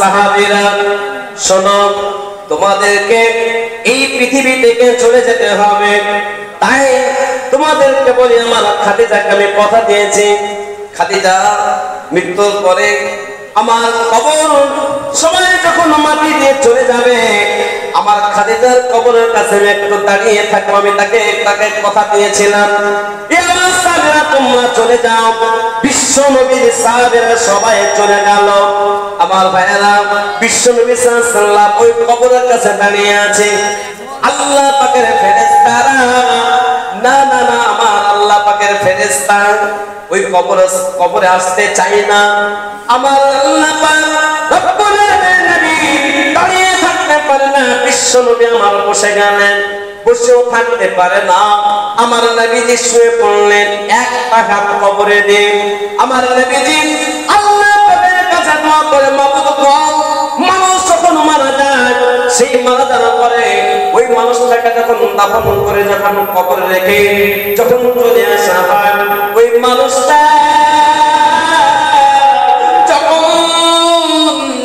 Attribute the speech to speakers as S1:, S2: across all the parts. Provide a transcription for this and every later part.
S1: সাহাবীরা শোনো, তোমাদেরকে এই পৃথিবী থেকে চলে যেতে হবে, তাই তোমাদেরকে বলি আমার খাদিজাকে আমি কথা দিয়েছি, খাদিজা মৃত্যুর পরে আমার কবর সবাই যখন মাটি দিয়ে চলে যাবে, আমার খাদিজার কবরের কাছে আমি একটু দাঁড়িয়ে থাকবো। আমি তাকে কথা দিয়েছিলাম, তোমরা চলে যাও। বিশ্ব নবীর সাহাবীরা সবাই চলে গেল। আমার ভাইয়েরা, বিশ্ব নবী সাল্লাল্লাহু আলাইহি ওয়াসাল্লাম ওই কবরের কাছে দাঁড়িয়ে আছে। আল্লাহ পাকের ফেরেশতারা, না না না, আমার আল্লাহ পাকের ফেরেশতা ওই কবরে আসতে চাই না। আমার আল্লাহ পাক রব্বুল আলামিন দাঁড়িয়ে থাকতে পারে না, বিশ্ব নবী আমার বসে গেলেন, বসেও থাকতে পারে না। আমার নবীজি শুয়ে পড়লেন, এক হাত কবরে দিয়ে। আমার নবীজি আল্লাহ পাকের কাছে দোয়া করে, মাবুদ গো, মানুষ যখন মারা যায়, সেই মারা যাওয়ার পরে ওই মানুষটাকে যখন দাফন করে, যখন কবরে রেখে যখন চলে আসা হয়, ওই মানুষটা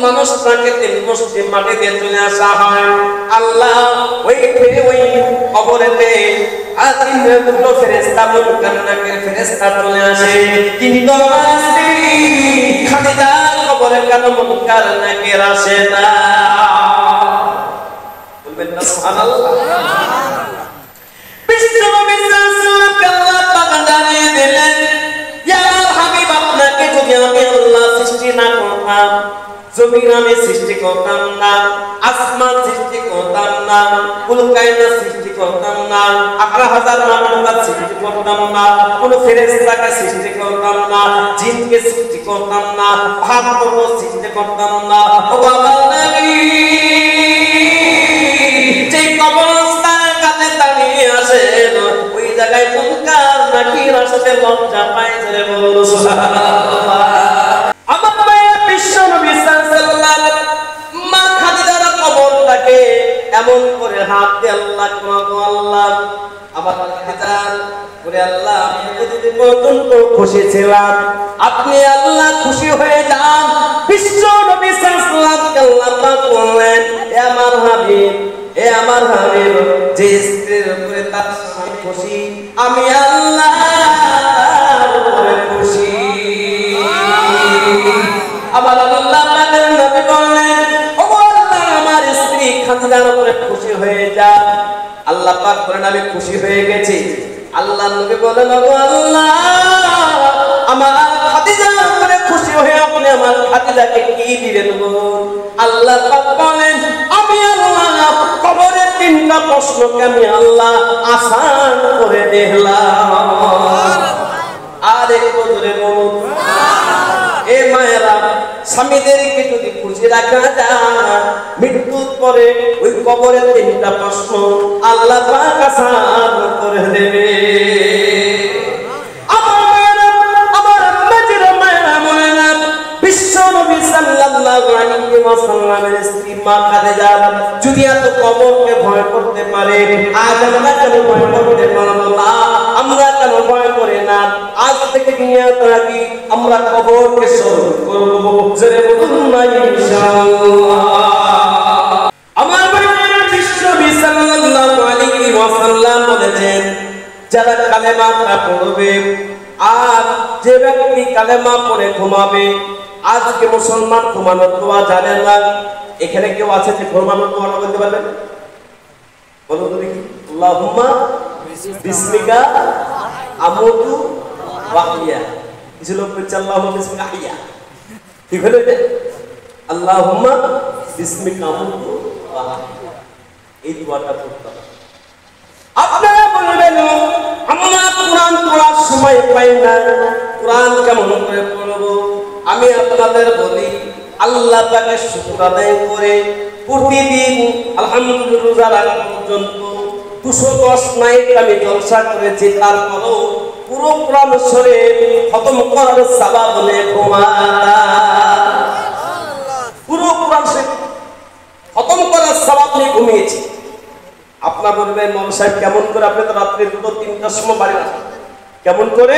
S1: মানুষটাকে তিন বস্তি মাটি দিয়ে চলে আসা হয়, আল্লাহ ওই কবরেতে দুটো ফেরেশতা, মুনকার নাকির ফেরেশতা চলে আসে। কিন্তু খাদিজার কবরে কেন মুনকার নাকির আসে না? বলবেন না সুবহানাল্লাহ? বিশ্বনবী সাল্লাল্লাহু আল্লাহ পাক জানিয়ে দিলেন, ইয়া হাবিব, আপনাকে যদি আমি আল্লাহ সৃষ্টি না করতাম, জমিন আমি সৃষ্টি করতাম না, আসমান সৃষ্টি করতাম না, কুল কায়নাত সৃষ্টি করতাম না, 11,000 মাখলুকাত সৃষ্টি করতাম না, কোন ফেরেশতাকে সৃষ্টি করতাম না, জিনকে সৃষ্টি করতাম না, পাহাড় পর্বত সৃষ্টি করতাম না। ও বাবা নবী, যে কবরস্থানের কাছে দাঁড়িয়ে আসেন, ওই জায়গায় মুনকার নাকির আসতে লজ্জা পায়, যে বলুন সুবহানাল্লাহ। আমার মায়ের বিশ্ব নবী সাল্লাল্লাহু আলাইহি ওয়াসাল্লাম মা খাদিজার কবরটাকে এমন করে হাত দিয়ে আল্লাহ করো, আল্লাহ আমার খাদিজা করে, আল্লাহ আমি এতদিন পর্যন্ত খুশি ছিলাম, আপনি আল্লাহ খুশি হয়ে যান। বিশ্ব নবী সাল্লাল্লাহু আলাইহি ওয়াসাল্লাম বললেন, এ আমার হাবিব, এ আমার হাবিব, যে স্ত্রীর উপরে তার স্বামী খুশি, আমি আল্লাহ উপরে খুশি। আমার আল্লাহ পাকের নবী বললেন, ও আল্লাহ, আমার স্ত্রী খাদিজার উপরে খুশি হয়ে যা। আল্লাহ পাক বলেন, আমি খুশি হয়ে গেছি। আল্লাহ নবী বলেন, ও আল্লাহ, আমার খাদিজার উপরে খুশি হয়ে আপনি আমার খাদিজাকে কি দিবেন গো? আল্লাহ পাক বলেন, আমি আল্লাহ কবরে 3টা প্রশ্নকে আমি আল্লাহ আসান করে দিলাম। আর একটু জোরে বলুন। এ মায়েরা, স্বামীদেরকে যদি খুশি রাখা যায়, মৃত্যুর পরে ওই কবরে 3টা প্রশ্ন আল্লাহ পাক আসান করে দেবে। আমার মায়েরা, আমার মেজর মায়েরা, মনে না, বিশ্ব নবী সাল্লাল্লাহু আলাইহি ওয়াসাল্লামের স্ত্রী মা খাদিজা যদি এত কবরকে ভয় করতে পারে, আজ আমরা কেন ভয় করতে পারবো না? আমরা কেন ভয় করে না? আজ থেকে দুনিয়াতে থাকি আমরা কবরকে স্মরণ করব, জোরে বলুন না ইনশাআল্লাহ। আমার নবী বিশ্ব নবী সাল্লাল্লাহু আলাইহি ওয়াসাল্লাম বলেছেন, যারা কালেমা পড়বে আর যে ব্যক্তি কালেমা পড়ে ঘুমাবে, আজকে মুসলমান ঘুমানোর দোয়া জানে না। এখানে কেউ আছে যে ঘুমানোর দোয়াটা বলতে পারবেন? বলুন তো দেখি। আল্লাহুম্মা বিসমিকা আমুতু ওয়া আহইয়া। কিছু লোক বলছে আল্লাহুম্মা বিসমিকা আহইয়া, ঠিক হলো এটা? আল্লাহুম্মা বিসমিকা আমুতু ওয়া আহইয়া, এই দোয়াটা পড়তে হবে। আপনারা বলবেন, আমরা কোরআন পড়ার সময় পাই না, কোরআন কেমন করে পড়বো? আমি আপনাদের বলি, আল্লাহ পাকের শুকর আদায় করে প্রতিদিন আলহামদুলিল্লাহ রোজা রাখা পর্যন্ত 210 নাইট আমি জলসা করেছি, তারপরও পুরো কোরআন শরীফ খতম করার সওয়াব নেই। পুরো কোরআন শরীফ খতম করার সওয়াব নিয়ে ঘুমিয়েছি। আপনার বলবেন, মৌলানা সাহেব কেমন করে? আপনি তো রাত্রে 2-3টার সময় বাড়ি আসেন, কেমন করে?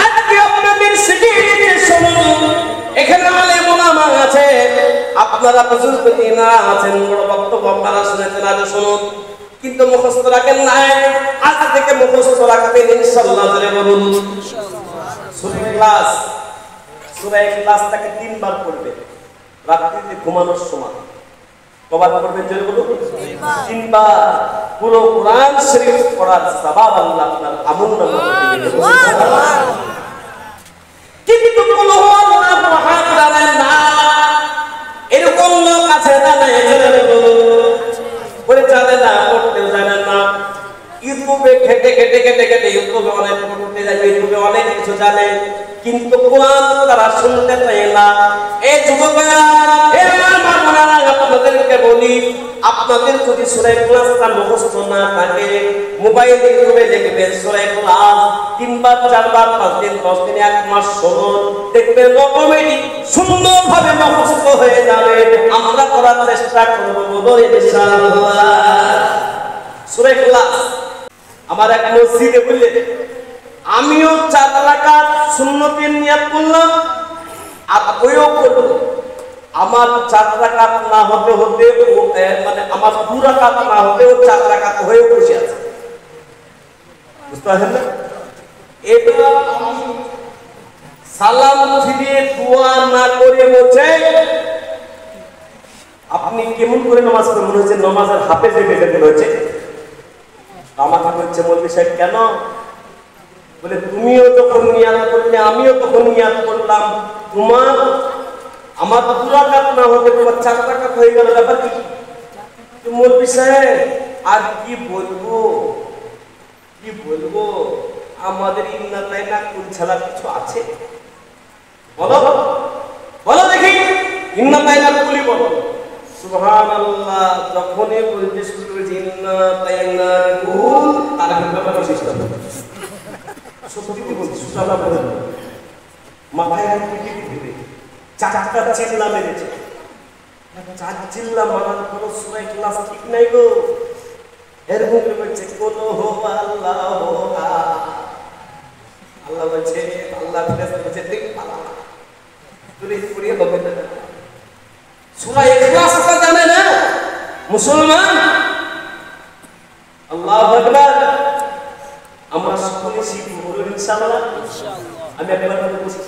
S1: আজকে আপনাদের সিটিতে শুনুন, এখানে আলেম ওলামা আছে, আপনারা বুজুর্গ না আছেন, বড় বক্তব্য আপনারা শুনেছেন, আজ শুনুন, কিন্তু মুখস্থ রাখেন নাই। আজ থেকে মুখস্থ রাখবেন ইনশাআল্লাহ। ধরে বলুন সূরা ইখলাস। সূরা ইখলাসটাকে 3 বার পড়বে রাত্রিতে ঘুমানোর সময়। কবার পড়বেন জোরে বলুন? 3 বার। পুরো কোরআন শরীফ পড়ার সওয়াব আল্লাহ আপনার আমলনামা দিবেন। সুবহানাল্লাহ। কিন্তু কোন আল্লাহ মহান জানেন না, এরকম লোক আছে না? জোরে বলুন। বলে জানে না, পড়তেও জানে না। ইউটিউবে ঘেটে ইউটিউবে অনেক পড়তে যাবে, ইউটিউবে অনেক কিছু জানে, কিন্তু কোরআন তারা শুনতে চায় না। এই যুবকেরা, হে আমার বোনেরা, আপনাদেরকে বলি, আপনাদের যদি সূরা ইখলাসটা মুখস্থ না থাকে, মোবাইলে ইউটিউবে লিখবেন সূরা ইখলাস, 3 বার 4 বার 5 দিন 10 দিন 1 মাস শুনুন, দেখবেন অটোমেটিক সুন্দরভাবে মুখস্থ হয়ে যাবে। আমরা করার চেষ্টা করব, বলো ইনশাআল্লাহ। সূরা ইখলাস আমার এক মসজিদে বললে, আমিও 4 রাকাত সুন্নতের নিয়ত করলাম, আর ওইও করব। আমার 4 রাকাত না হতে মানে আমার 2 রাকাত না হতেও 4 রাকাত হয়ে বসে আছে। বুঝতে পারছেন না? এটা সালাম ফিরিয়ে দোয়া না করে বলছে, আপনি কেমন করে নামাজ পড়েন? মনে হচ্ছে নামাজের হাফেজ হয়ে গেছে মনে হচ্ছে। আমাকে বলছে, মৌলভী সাহেব কেন? বলে, তুমিও যখন নিয়াত করলে আমিও তখন নিয়াত করলাম, তোমার আমার 2 রাকাত না হতে তোমার 4 রাকাত হয়ে গেল, ব্যাপার কি? মৌলভী সাহেব আর কি বলবো, আমাদের ইন্না তাইনা কুল ছাড়া কিছু আছে? বলো বলো দেখি, ইন্না তাইনা কুলি বলো। সুবহানাল্লাহ। যখনই বলতে শুরু করেছে ইন্না তাইনা কুল, তার ব্যাপারটা সিস্টেম সত্যি বলছি, সুবহানাল্লাহ বলেন, মাথায় আর কি দিবে, 4টা চিল্লা মেরেছে। 4 চিল্লা মারার পর সূরা ইখলাস ঠিক নাই গো। এরকম করে বলছে, কোন হো আল্লাহ হো আল্লাহ বলছে, আল্লাহ বলছে ঠিক পালা তুই পুরিয়ে হবে না। সূরা ইখলাসটা জানে না মুসলমান? আল্লাহু আকবার। আমরা সকলে শিখব ইনশাআল্লাহ। আমি একবার বলছি,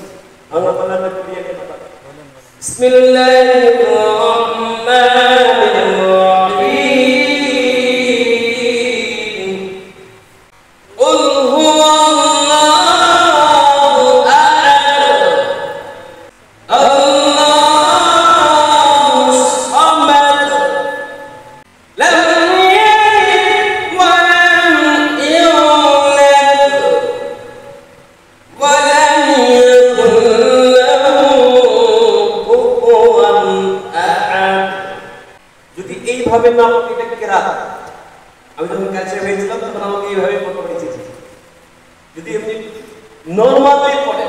S1: আল্লাহ তাআলা পুরিয়ে দেবে। বিসমিল্লাহির রহমানির রহিম। কুল হুয়াল্লাহু আহাদ, আল্লাহুস সামাদ, লাম ইয়ালিদ ওয়া লাম ইউলাদ ওয়া লাম ইয়াকুল লাহু কুফুওয়ান আহাদ। যদি এইভাবে না এটা কেরাত, আমি যখন কাছে হয়েছিলাম তখন আমাকে এইভাবে পড়তে হয়েছে। যদি এমনি নরমালি পড়ে,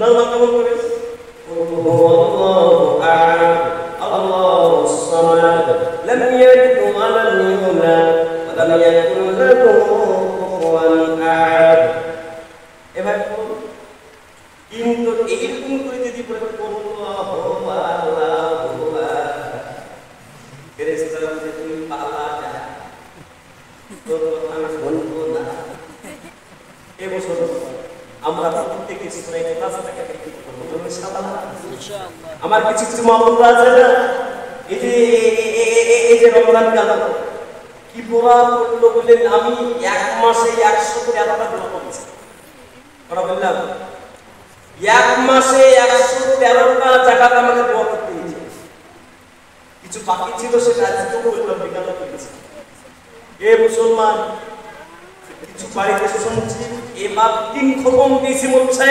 S1: নরমাল কেমন পড়ে? আল্লাহু আহাদ, আল্লাহুস সামাদ, লাম ইয়ালিদ ওয়া লাম ইউলাদ ওয়া লাম ইয়াকুল লাহু কুফুওয়ান আহাদ। এভাবে পড়ুন। কিন্তু এইরকম করে যদি পড়ে আল্লাহু আল্লাহু ফেরেশতারা বলে, তুমি পালা যা, তোর কথা আমি বলবো না। এবছর আমরা প্রত্যেকে সূরা ইখলাসটাকে কি করব ইনশাআল্লাহ। আমার কিছু কিছু মামলা আছে না, এই যে রমজান কাল কি পুরা পড়লো বলেন, আমি 1 মাসে 113টা দোয়া করেছি। ওরা বললাম 1 মাসে 113টা জায়গা আমাকে দোয়া করতে হয়েছে। কিছু বাকি ছিল সেটা আজকে বললাম, বিকালে করেছি। এ মুসলমান, কিছু বাড়িতে শুনছি এবার 3 খতম দিয়েছি বলছে,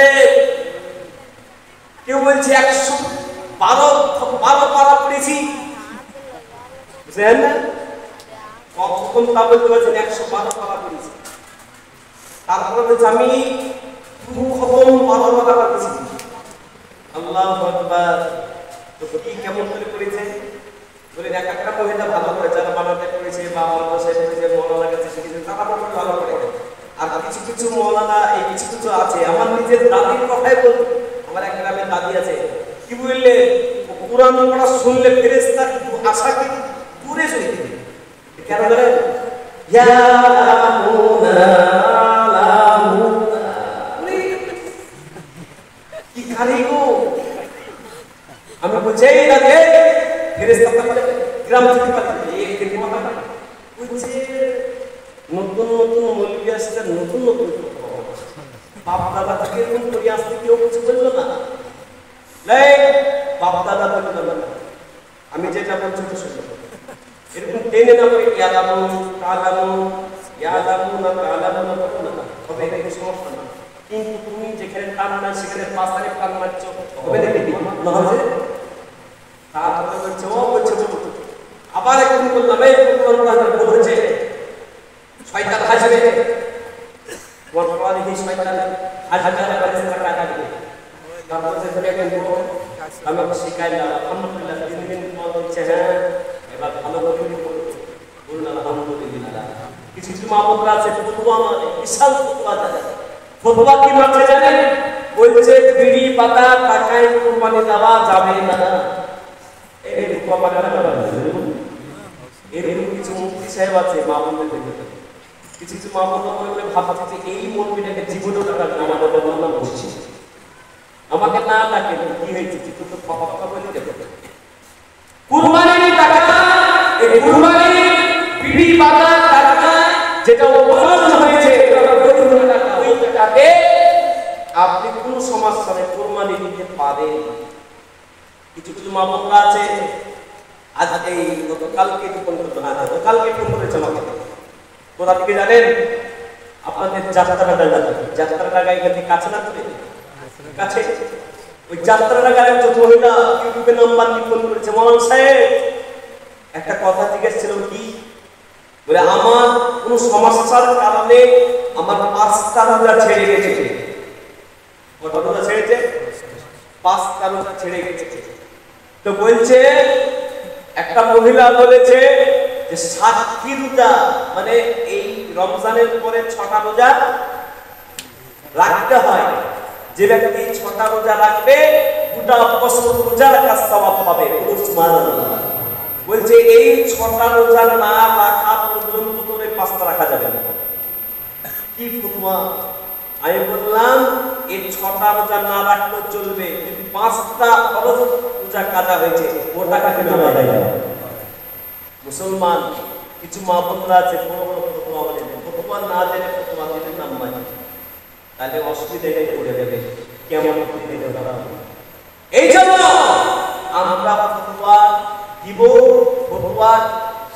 S1: কেউ বলছে 112 পারা পড়েছি, বুঝলেন না? কখন তা বলতে পারছেন 112 পারা পড়েছি। তারপরে বলছে আমি 2 খতম 12 পারা পড়েছি। আল্লাহু আকবার। তো কি কেমন করে করেছে? বলে এক একটা মহিলা ভালো করে, যারা বানাতে করেছে বা মাদ্রাসায় যে মৌলানা কাছে শিখেছে তারা ভালো করে। আর কিছু কিছু মৌলানা এই কিছু কিছু আছে, আমার নিজের দাদির কথাই বলবো। আমার এক গ্রামের দাদি আছে, কি বললে কুরআন পড়া শুনলে ফেরেশতা আশা কি দূরে চলে যাবে। কেন জানেন? কি খালি গো, আমি বুঝেই না যে ফেরেশতা গ্রাম থেকে নতুন নতুন মৌলবি আসছে, নতুন নতুন বাপ দাদা থেকে এরকম করে আসতে কেউ কিছু বললো না। বাপ দাদা বললো না, আমি যেটা বলছি তো শুনলো এরকম টেনে না করে ইয়ালামু কালামু ইয়ালামু না কালামু না বলো না, তবে এটা কোনো সমস্যা না। কিন্তু তুমি যেখানে টান না সেখানে পাশারে টান মারছ, হবে নাকি না? হবে তারপরে বলছে ও বলছে আবার একদিন বললাম এই বলছে শয়তান হাসবে, তোমার বাবা দেখি শয়তান হাসবে টাকা দিবে। তারপর সেখানে একদিন আমাকে শিখাইলাম আলহামদুলিল্লাহ, 3 দিন পর হচ্ছে হ্যাঁ এবার ভালো করে বলুন আলহামদুলিল্লাহ। কিছু কিছু মামলা আছে ফতোয়া মানে বিশাল ফতোয়া আছে। ফতোয়া কি মানে জানেন? বলছে বিড়ি পাতা টাকায় কুরবানি দেওয়া যাবে না। এই ফতোয়া মানে এরকম কিছু মুফতি সাহেব আছে মামলার দেখতে, কিছু কিছু মামলা বলে ভাবছে যে এই মৌলবীটাকে জীবনেও টাকা আমাদের বদনাম করছে, আমাকে না ডাকে কি হয়েছে কিন্তু তো কথা বলে দেবে। কুরবানির টাকা, এই কুরবানির বিড়ি পাতা টাকা যেটা ওপর হয়েছে ওই টাকাতে আপনি কোনো সমস্যা নেই কুরবানি দিতে পারেন। কিছু কিছু মামলা আছে আজ এই গতকালকে ফোন করতে না, গতকালকে ফোন করেছে আমাকে, কোথা থেকে জানেন? আপনাদের যাত্রাটা গায়ে কাছে না করে কাছে ওই যাত্রাটা গায়ে একজন মহিলা ইউটিউবে নাম্বার নিয়ে ফোন করেছে, মাওলানা সাহেব একটা কথা জিজ্ঞেস ছিল কি বলে আমার কোনো সমস্যার কারণে আমার 5টা রোজা ছেড়ে গেছে। কত রোজা ছেড়েছে? 5টা রোজা ছেড়ে গেছে। তো বলছে একটা মহিলা বলেছে যে 7টি রোজা মানে এই রমজানের পরে 6টা রোজা রাখতে হয়। যে ব্যক্তি 6টা রোজা রাখবে গোটা বছর রোজা রাখার সওয়াব পাবে। সুবহানাল্লাহ। বলছে এই 6টা রোজা না রাখা পর্যন্ত তোরে 5টা রাখা যাবে না। কি ফতোয়া? আমি বললাম এই 6টা রোজা না রাখলেও চলবে, কিন্তু 5টা ফরজ রোজা কাজা হয়েছে ওটা কাকে না দেয়। মুসলমান কিছু মা বোনরা আছে বড় বড় ফতোয়া বলে, ফতোয়া না জেনে ফতোয়া দিলে নাম মানে তাহলে অসুবিধায় পড়ে যাবে, কেমন দিতে পারা। এই জন্য আমরা ফতোয়া দিব, ফতোয়া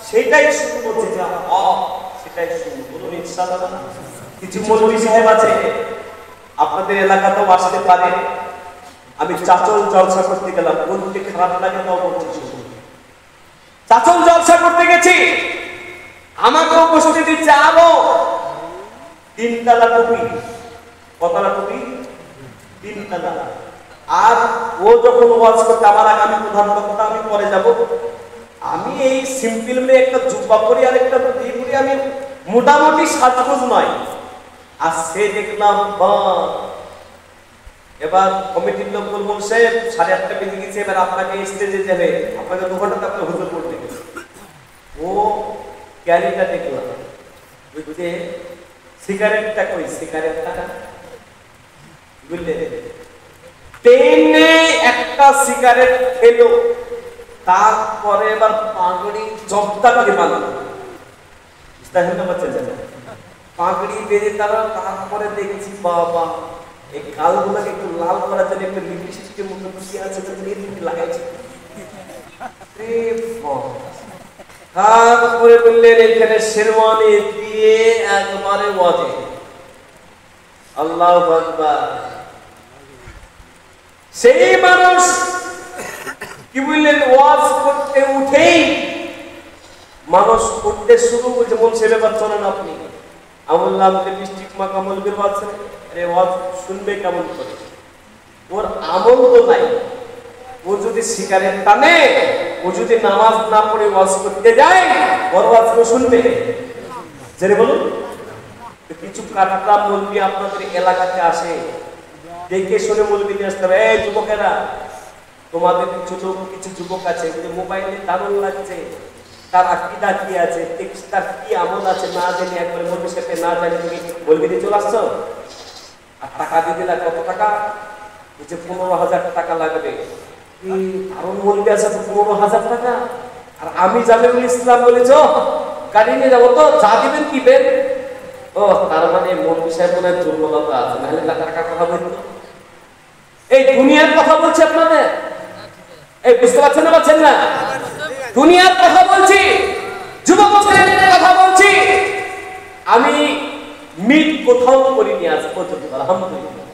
S1: সেটাই শুরু করছে যা সেটাই শুরু করুন ইনশাআল্লাহ। কিছু মৌলভী সাহেব আছে আপনাদের এলাকাতেও আসতে পারে। আমি চাচল জলসা করতে গেলাম, বলতে খারাপ লাগে তাও বলছি, চাচল জলসা করতে গেছি, আমাকে উপস্থিতি দিচ্ছে আলো 3 তলা টুপি, কতলা টুপি? 3 তলা। আর ও যখন ওয়াজ করতে আমার আগে আমি প্রধান বক্তা, আমি পরে যাব, আমি এই সিম্পল মেয়ে একটা জুব্বা পরি আর একটা টুপি পরি, আমি মোটামুটি সাজগোজ নয়। আর সে দেখলাম এবার কমিটির লোক বলছে 8:30 বেজে গেছে, এবার আপনাকে স্টেজে যাবে, আপনাকে 2 ঘন্টাতে আপনার হুজুর পড়তে গেছে। ও ক্যারিটা দেখলাম, বুঝতে সিগারেটটা কই, সিগারেটটা বুঝলে টেনে একটা সিগারেট খেলো, তারপরে এবার পাগড়ি জব্দা করে বাঁধলো, পাগড়ি বেঁধে তারপরে দেখছি বাবা এই গালগুলোকে একটু লাল করার জন্য একটা লিপস্টিকের মতো কি আছে লাগাইছে। তারপরে বললেন এখানে শেরওয়ানি দিয়ে একবারে ওয়াজে, আল্লাহু আকবার। সেই মানুষ কি বললেন, ওয়াজ করতে উঠেই মানুষ করতে শুরু করছে, মন সে ব্যাপার চলেন আপনি। আমি বললাম লিপস্টিক মাখা মৌলবীর ওয়াজ, আরে ওয়াজ শুনবে কেমন করে? ওর আমল তো নাই, ও যদি সিগারেট টানে, ও যদি নামাজ না পড়ে ওয়াজ করতে যায়, ওর ওয়াজ কেউ শুনবে? জেনে বলুন। কিছু কাটা মৌলবী আপনাদের এলাকাতে আসে, দেখে শুনে মৌলবী নিয়ে আসতে হবে, এই যুবকেরা তোমাদের ছোট কিছু যুবক আছে যে মোবাইলে দারুণ লাগছে, তার আকীদা কি আছে, তার কি আমল আছে না জানি, একবার ভবিষ্যতে না জানি তুমি বলবি দিয়ে চলে আসছো। আর টাকা দিয়ে দিলা কত টাকা, এই যে 15,000 টাকা লাগবে, দারুণ বলবি আছে তো 15,000 টাকা। আর আমি জামিউল ইসলাম বলেছ গাড়ি নিয়ে যাবো, তো যা দিবেন কি বের। ও তার মানে মন বিষয় মনে দুর্বলতা আছে, নাহলে টাকা কথা বলতো। এই দুনিয়ার কথা বলছি আপনাদের, এই বুঝতে পারছেন না পারছেন না? দুনিয়ার কথা বলছি, যুবকদের কথা বলছি। আমি মিট কোথাও করিনি আজ পর্যন্ত, আলহামদুলিল্লাহ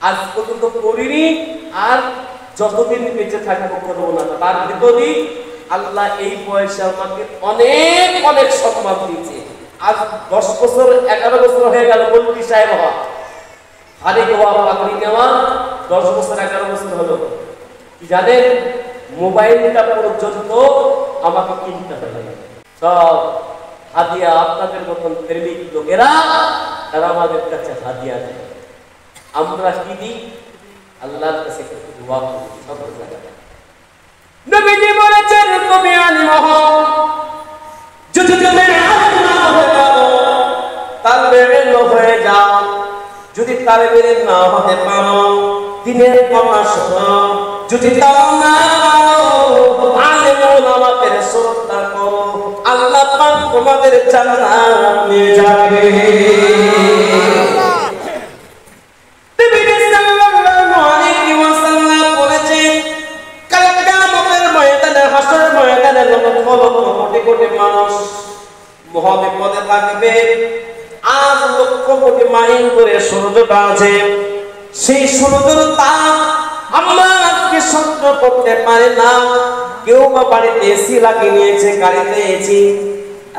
S1: আজ পর্যন্ত করিনি, আর যতদিন বেঁচে থাকবো করবো না। তার ভিতরেই আল্লাহ এই বয়সে আমাকে অনেক অনেক সম্মান দিয়েছে। আজ 10 বছর 11 বছর হয়ে গেল বলবি সাহেব হওয়া, আরেক হওয়া, পাগড়ি নেওয়া 10 বছর 11 বছর হলো। কি জানেন, মোবাইলটা পর্যন্ত আমাকে কিনতে হবে। সব হাদিয়া আপনাদের মতন প্রেমিক লোকেরা, তারা আমাদের কাছে হাদিয়া দেয়। আমরা কি দিই? আল্লাহর কাছে একটু দোয়া করি সব জায়গায়। নবীজি বলেছেন, তুমি আলিম হও, যদি তুমি আলিম না হয়ে যাও, তালবে ইলম হয়ে যাও। যদি তালবে ইলম না হতে পারো, দিনের কথা শোনো। যদি তাও না পারো, আলিম ওলামাদের শ্রদ্ধা করো, আল্লাহ পাক তোমাদের জান্নাত নিয়ে যাবে। কোটি কোটি মানুষ মহাবিপদে থাকবে। আজ লক্ষ কোটি মাইল করে সূর্যটা আছে, সেই সূর্যের তাপ আমরা আজকে সহ্য করতে পারি না। কেউ বা বাড়িতে এসি লাগিয়ে নিয়েছে, গাড়িতে এসি,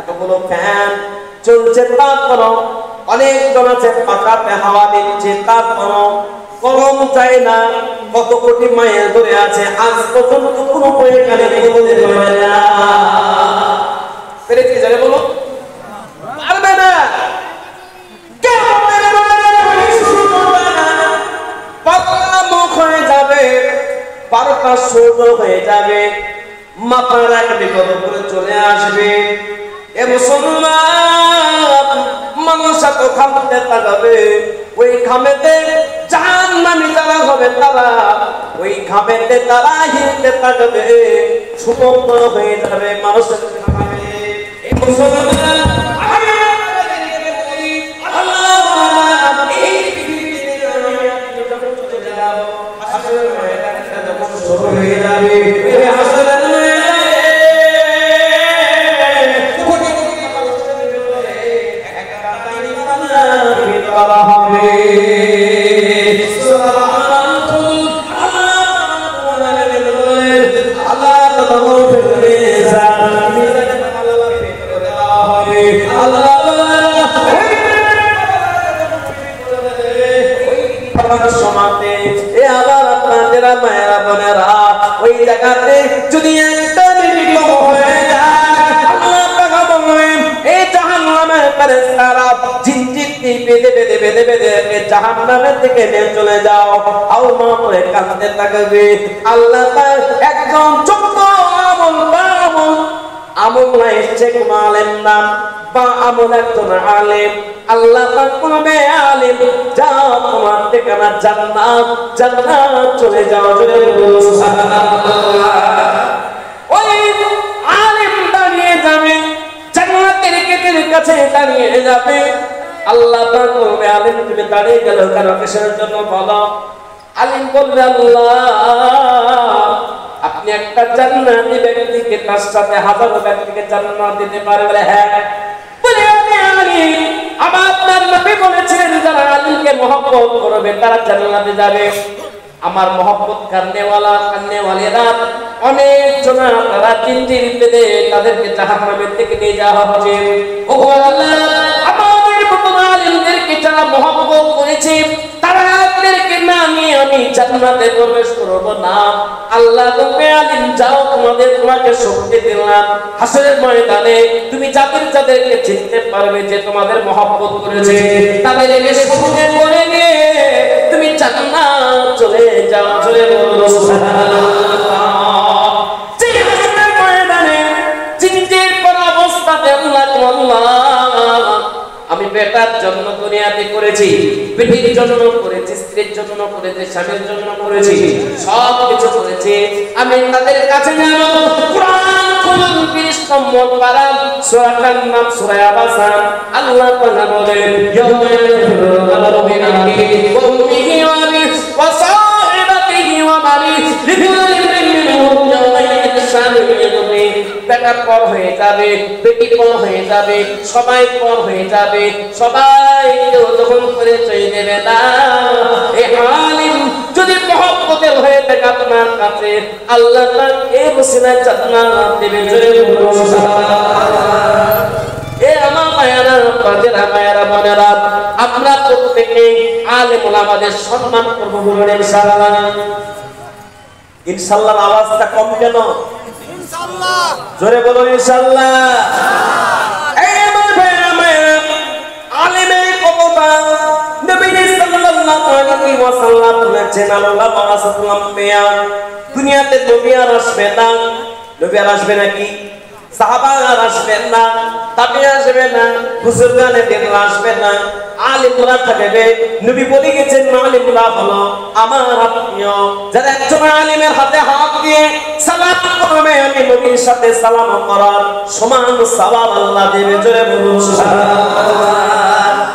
S1: এতগুলো ফ্যান চলছে, তারপরও অনেকজন আছে পাখাতে হাওয়া দিচ্ছে, তারপরও গরম যায় না। কত কোটি মাইল ধরে আছে, আজ পর্যন্ত কোনো পরীক্ষানে বলতে পারে না। পেরেছি জানে বলো পারবে না। পাতলা মুখ হয়ে যাবে, 12টা সূর্য হয়ে যাবে, মাথার এক বিপদ করে চলে আসবে। এ মুসলমান, মানুষ এত খামতে থাকবে, ওই খামেতে জাহান্নামী যারা হবে তারা ওই খামেতে তারা হিলতে থাকবে, সুগন্ধ হয়ে যাবে মানুষের খামে। এই মুসলমান, ওই জায়গাতে যদি একটা নির্গম হয়ে যায়, আল্লাহ তাআলা বলেন এই জাহান্নামের ফেরেশতারা জিনজিনকে বেঁধে বেঁধে বেঁধে বেঁধে জাহান্নামের দিকে নিয়ে চলে যাও। আল্লাহ করে কাঁদতে থাকবে। আল্লাহ তাআলা একজন ছোট্ট আমল না এসছে কোন আলেম নাম বা আমল একজন আলেম, আল্লাহ পাক বলবে আলেম যাও, তোমার ঠিকানা জান্নাত, জান্নাত চলে যাও। সুবহানাল্লাহ। ওই আলেম দাঁড়িয়ে যাবে, জান্নাতের গেটের কাছে দাঁড়িয়ে যাবে। আল্লাহ পাক বলবে আলেম তুমি দাঁড়িয়ে গেল কেন, কিসের জন্য বলো? আলেম বলবে আল্লাহ আপনি একটা জান্নাতি ব্যক্তিকে তার সাথে হাজারো ব্যক্তিকে জান্নাত দিতে পারে। বলে হ্যাঁ। বলে আমি আলিম, আপনার নবী বলেছেন যারা আলিমকে মহব্বত করবে তারা জান্নাতে যাবে। আমার মহব্বত কান্নেওয়ালেরা অনেক জন তারা জিনজির বেঁধে তাদেরকে জাহান্নামের থেকে নিয়ে যাওয়া হচ্ছে। ও আল্লাহ, আমাদের মতো আলিমদেরকে যারা মহব্বত করেছে তাদেরকে না নিয়ে আমি জান্নাতে প্রবেশ করব না। আল্লাহ বলবে আলিম যাও, তোমাকে শক্তি দিলাম, হাসরের ময়দানে তুমি যাদেরকে চিনতে পারবে যে তোমাদের মহব্বত করেছে তাদেরকে সঙ্গে করে নিয়ে তুমি জান্নাত চলে যাও চলে বলো সুবহানাল্লাহ জিহাদের ময়দানে জিন্দের পর অবস্থাতে আল্লাহ আমি বেটার জন্য দুনিয়াতে করেছি বিবির জন্য করেছি স্ত্রীর জন্য করেছি স্বামীর জন্য করেছি সব কিছু করেছি আমি তাদের কাছে যাব কুরআন খুলুন 30 নম্বর পারা সূরাটার নাম সূরা আবাসা আল্লাহ তাআলা বলেন ইয়াউমা বিনাহি ওয়া উম্মিহি ওয়া আবিহি ওয়া সাহিবাতিহি ওয়া বানিহি লিকুল্লি মিনহুম ইয়াওমাইযিন শানুন ইউগনি বেটা পর হয়ে যাবে বেটি পর হয়ে যাবে সবাই পর হয়ে যাবে সবাই যখন করে চলে দেবে না এই আলিম যদি মহব্বতের হয়ে থাকে আপনার কাছে আল্লাহ তাআলা এই ওসিলায় জান্নাত দেবে জোরে বলুন সুবহানাল্লাহ এ আমার মায়েরা বাজেরা মায়েরা বোনেরা আমরা প্রত্যেকে আলেম ওলামাদের সম্মান করব বলুন ইনশাআল্লাহ ইনশাআল্লাহ আওয়াজটা কম কেন ইনশাআল্লাহ জোরে বলুন ইনশাআল্লাহ এই আমার ভাইরা মায়েরা আলেমের কবতা নবী সাল্লাল্লাহু আলাইহি ওয়াসাল্লাম বলেছেন আল্লাহ ওয়াসাল্লাম আম্বিয়া দুনিয়াতে নবী আর আসবে না নবী আর আসবে নাকি সাহাবা আর আসবেন না তাবিঈ আসবে না বুজুর্গানে দিন আসবে না আলিমরা থাকবে নবী বলে গেছেন আলিমরা হলো আমার আত্মীয় যারা একজন আলিমের হাতে হাত দিয়ে সালাম করবে আমি নবীর সাথে সালাম করার সমান সওয়াব আল্লাহ দেবে জোরে বলুন সুবহানাল্লাহ